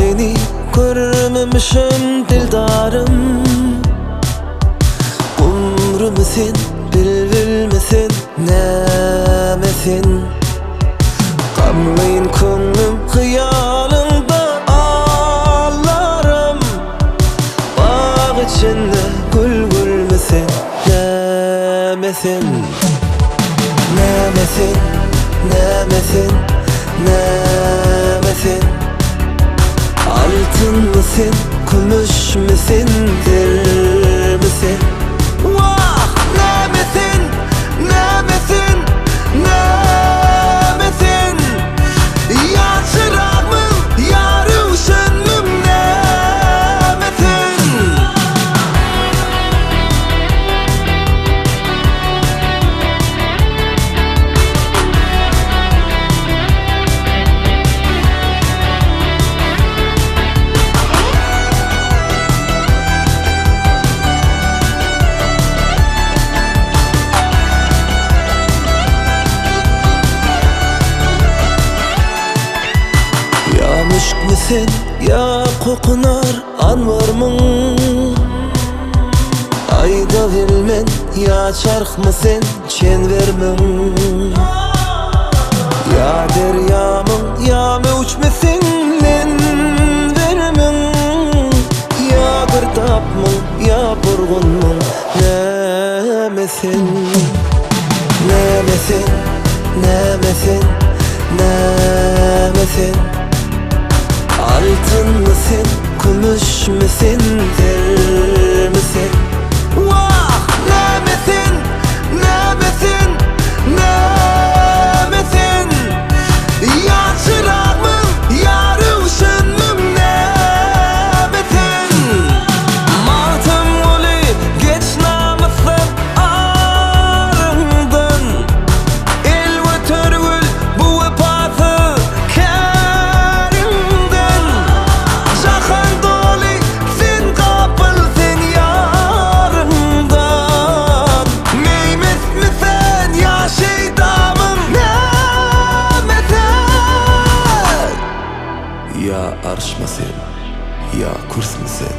seni görmemişim dildarım. Umru misin, bülbül misin, nemesin? Gamlayın ko'nglim hıyalında ağlarım. Bağ içinde gül misin, nemesin? Nemesin, nemesin, nemesin? Altın mısın, gümüş müsün, dir misin? Vah! Nemesin, nemesin, nemesin? Ya çırağımın, ya ruşenlim, nemesin? Müşk misin ya kokunar anvarmın? Ayda bilmen ya çark mısın çenvermin? Ya deryamın ya mevç misin vermin? Ya gırdap mı ya burgun mu, nemesin? Nemesin, nemesin, nemesin? Altın mısın, gümüş müsün, dir misin? Vah! Nemesin, nemesin, nemesin? Ya çırağımın, ya ruşenlim, nemesin? Matım uli geç namusum arımdan. El ve törgül bu vefası kerimden. Şahan doli sen kapılsın yarımdan. Meymet misin ya şeydamım, nemesin? Ya arş mısın, ya kurs mısın,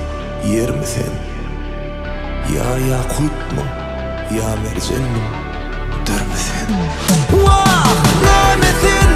yer misin? Ya yakut mu, ya mercan mı, dür misin? Vah! Nemesin,